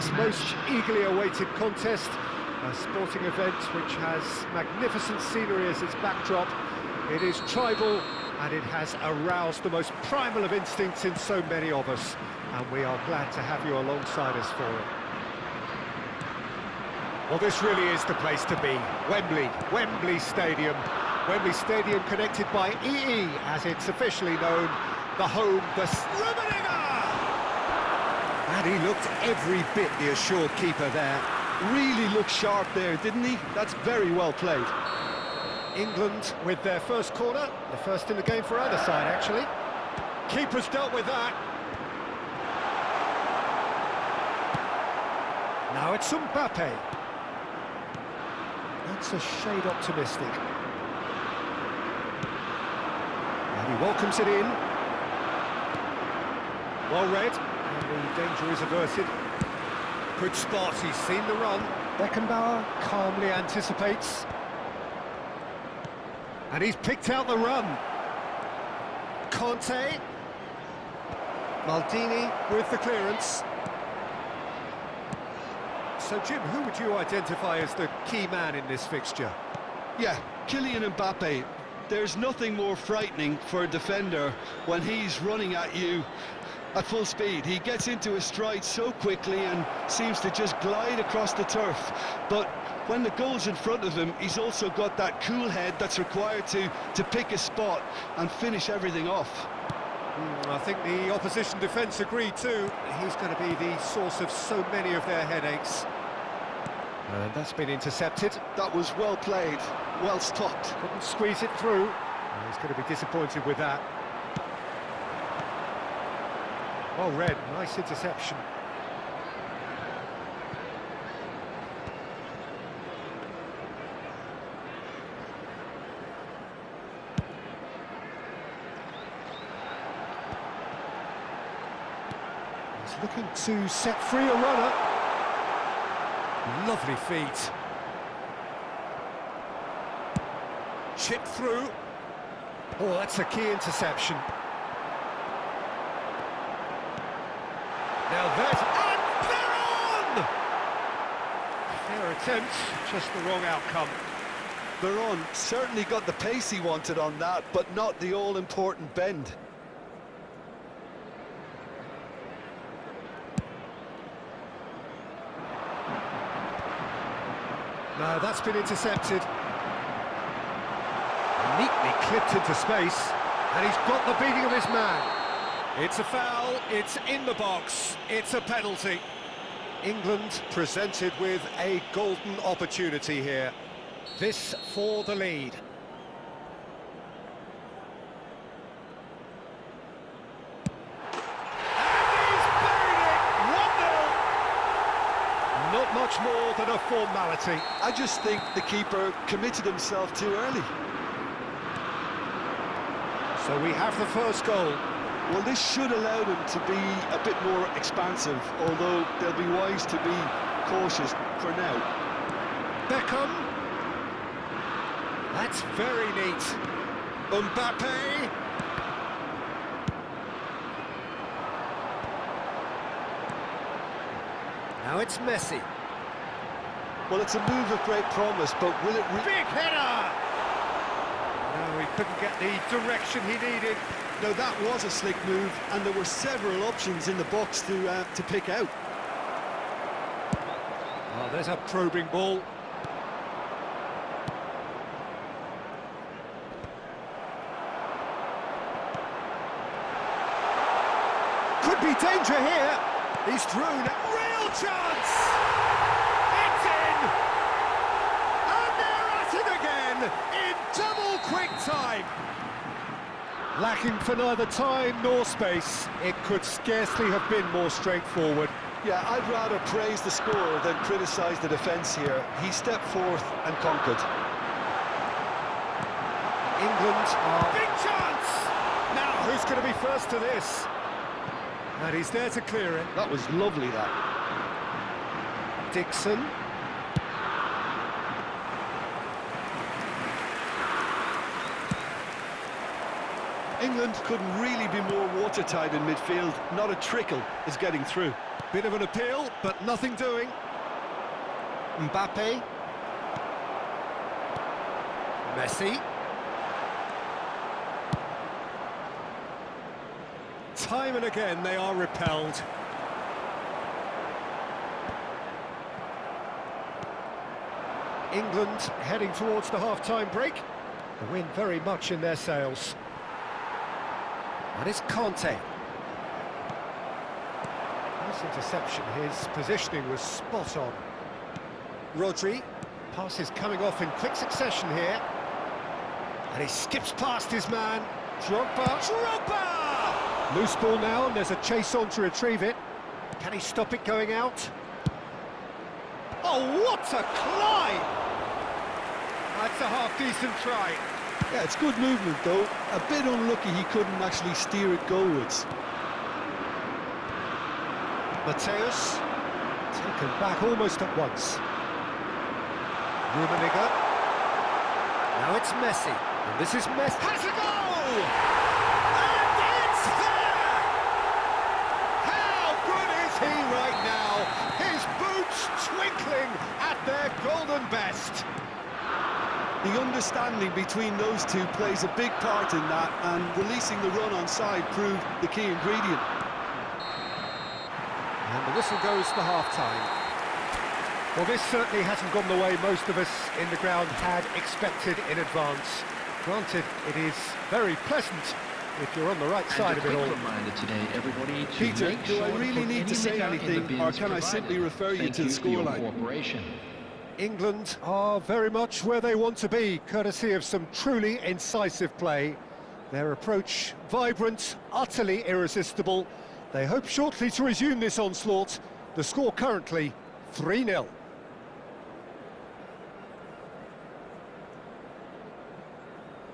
Tonight's most eagerly awaited contest, a sporting event which has magnificent scenery as its backdrop. It is tribal and it has aroused the most primal of instincts in so many of us, and we are glad to have you alongside us for it. Well, this really is the place to be. Wembley Stadium. Wembley Stadium connected by EE, as it's officially known, the home, the Rummenigge! And he looked every bit the assured keeper there. Really looked sharp there, didn't he? That's very well played. England with their first corner, the first in the game for either side, actually. Keeper's dealt with that. Now it's Mbappe. That's a shade optimistic. And he welcomes it in. Well read, and the danger is averted. Good spot, he's seen the run. Beckenbauer calmly anticipates. And he's picked out the run. Conte. Maldini with the clearance. So, Jim, who would you identify as the key man in this fixture? Yeah, Kylian Mbappe. There's nothing more frightening for a defender when he's running at you at full speed. He gets into his stride so quickly and seems to just glide across the turf. But when the goal's in front of him, he's also got that cool head that's required to pick a spot and finish everything off. I think the opposition defence agree too. He's going to be the source of so many of their headaches. And that's been intercepted. That was well played, well stopped. Couldn't squeeze it through. He's going to be disappointed with that. Well read, nice interception. He's looking to set free a runner. Lovely feet. Chip through. Oh, that's a key interception. Now there's... And they're on! Fair attempt, just the wrong outcome. Veron certainly got the pace he wanted on that, but not the all-important bend. No, that's been intercepted. Neatly clipped into space, and he's got the beating of his man. It's a foul, it's in the box, it's a penalty. England presented with a golden opportunity here. This for the lead. Not much more than a formality. I just think the keeper committed himself too early. So we have the first goal. Well, this should allow them to be a bit more expansive, although they'll be wise to be cautious for now. Beckham. That's very neat. Mbappe. Now it's Messi. Well, it's a move of great promise, but will it... Big header! No, he couldn't get the direction he needed. No, that was a slick move, and there were several options in the box to pick out. Oh, there's a probing ball. Could be danger here. He's through now. Real chance! It's in! And they're at it again in double quick time. Lacking for neither time nor space, it could scarcely have been more straightforward. Yeah, I'd rather praise the scorer than criticise the defence here. He stepped forth and conquered. England are... Big chance! Now, who's going to be first to this? And he's there to clear it. That was lovely, that. Dixon. England couldn't really be more watertight in midfield. Not a trickle is getting through. Bit of an appeal, but nothing doing. Mbappe. Messi. Time and again they are repelled. England heading towards the half-time break. The wind very much in their sails. And it's Kanté. Nice interception, his positioning was spot on. Rodri, passes coming off in quick succession here. And he skips past his man. Drogba! Loose ball now, and there's a chase on to retrieve it. Can he stop it going out? Oh, what a climb! That's a half-decent try. Yeah, it's good movement though. A bit unlucky he couldn't actually steer it goalwards. Mateus, taken back almost at once. Rummenigge. Now it's Messi, and this is Messi. Has a goal! And it's there! How good is he right now? His boots twinkling at their golden best. The understanding between those two plays a big part in that, and releasing the run on side proved the key ingredient. And the whistle goes for half-time. Well, this certainly hasn't gone the way most of us in the ground had expected in advance. Granted, it is very pleasant if you're on the right side of it all. Reminder today, everybody, to Peter, make do sure I to really put need to any say litter in the anything, bins or can I simply provided. refer you Thank to the for your scoreline? cooperation. England are very much where they want to be, courtesy of some truly incisive play. Their approach vibrant, utterly irresistible. They hope shortly to resume this onslaught. The score currently 3-0.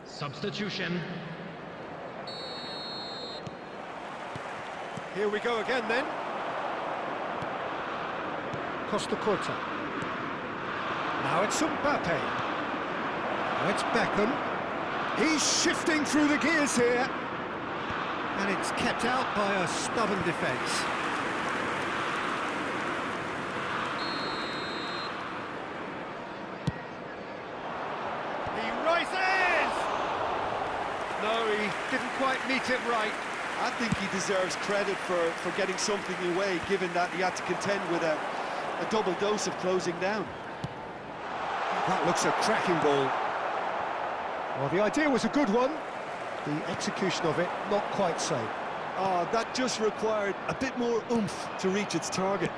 Substitution. Here we go again then. Costa Curta. Now it's Mbappe. Now it's Beckham. He's shifting through the gears here. And it's kept out by a stubborn defence. He rises! No, he didn't quite meet it right. I think he deserves credit for getting something away, given that he had to contend with a double dose of closing down. That looks a cracking ball. Well, the idea was a good one. The execution of it, not quite so. Oh, that just required a bit more oomph to reach its target.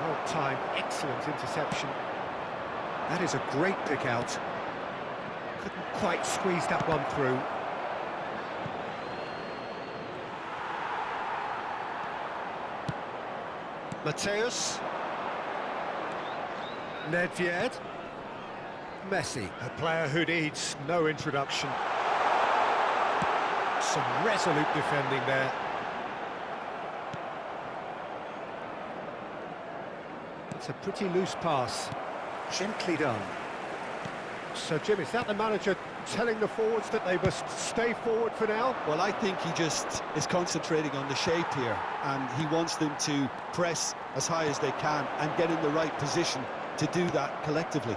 Well timed, excellent interception. That is a great pick out. Couldn't quite squeeze that one through. Mateus. Nedved. Messi, a player who needs no introduction. Some resolute defending there. It's a pretty loose pass. Gently done. So, Jim, is that the manager telling the forwards that they must stay forward for now? Well, I think he just is concentrating on the shape here, and he wants them to press as high as they can and get in the right position to do that collectively.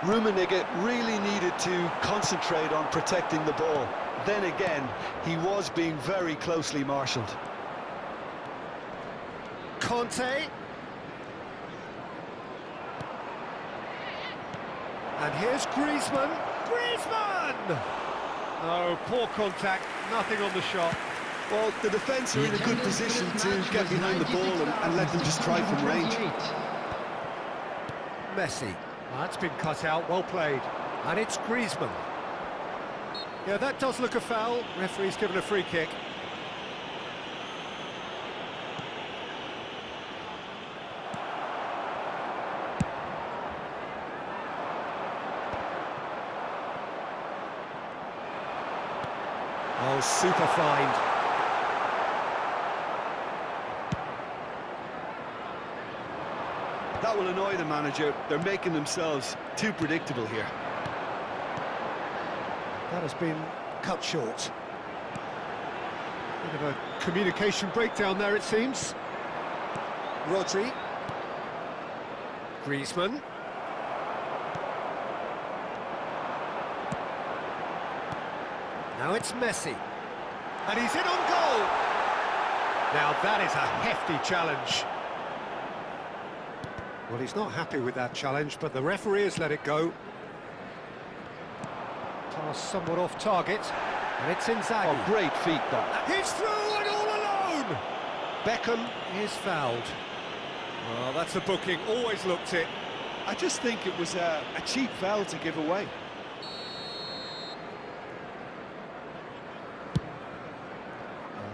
Rummenigge really needed to concentrate on protecting the ball. Then again, he was being very closely marshalled. Kanté. And here's Griezmann. Griezmann! Oh, poor contact, nothing on the shot. Well, the defence are in a good position to get behind the ball and let them just try from range. Messi. That's been cut out, well played. And it's Griezmann. Yeah, that does look a foul. Referee's given a free kick. Oh, super find. That will annoy the manager. They're making themselves too predictable here. That has been cut short. Bit of a communication breakdown there, it seems. Rodri. Griezmann. Now it's Messi. And he's in on goal! Now that is a hefty challenge. Well, he's not happy with that challenge, but the referee has let it go. Pass somewhat off target, and it's Inzaghi. Oh, great feet, that. He's through and all alone! Beckham is fouled. Well, that's a booking, always looked it. I just think it was a cheap foul to give away.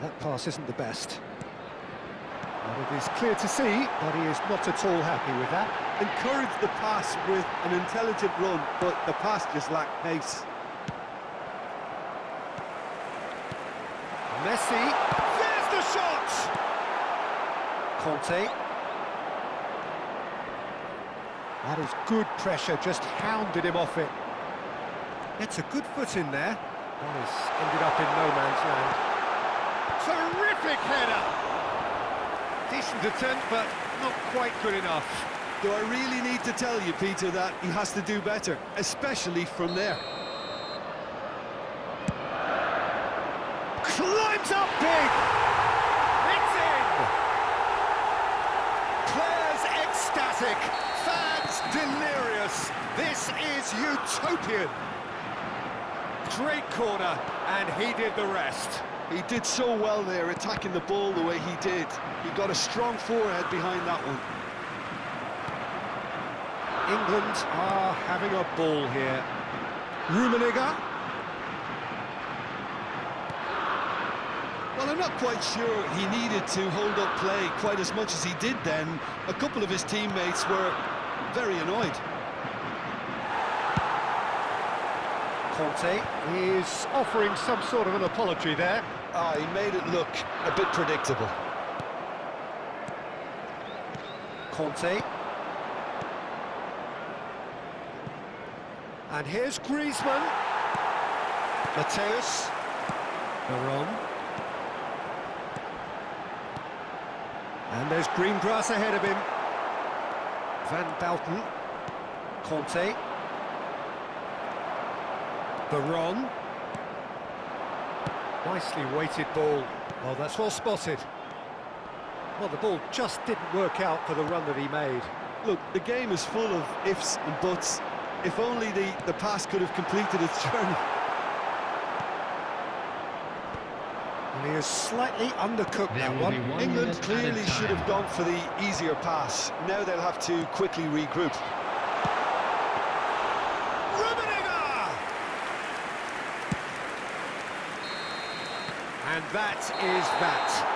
That pass isn't the best. But it is clear to see that he is not at all happy with that. Encouraged the pass with an intelligent run, but the pass just lacked pace. Messi, there's the shot! Conte. That is good pressure, just hounded him off it. Gets a good foot in there. That has ended up in no man's land. Terrific header! Decent attempt, but not quite good enough. Do I really need to tell you, Peter, that he has to do better, especially from there? Climbs up big! It's in! Players ecstatic, fans delirious. This is utopian. Great corner, and he did the rest. He did so well there, attacking the ball the way he did. He got a strong forehead behind that one. England are having a ball here. Rummenigge. Well, I'm not quite sure he needed to hold up play quite as much as he did then. A couple of his teammates were very annoyed. Conte is offering some sort of an apology there. He made it look a bit predictable. Conte. And here's Griezmann. Mateus. Veron. And there's green grass ahead of him. Van Bouten. Conte. Veron. Nicely weighted ball. Oh, that's well spotted. Well, the ball just didn't work out for the run that he made. Look, the game is full of ifs and buts. If only the pass could have completed its journey. And he is slightly undercooked There that will one. be 1 England minute clearly added should have time. gone for the easier pass. Now they'll have to quickly regroup. Rummenigge! And that is that.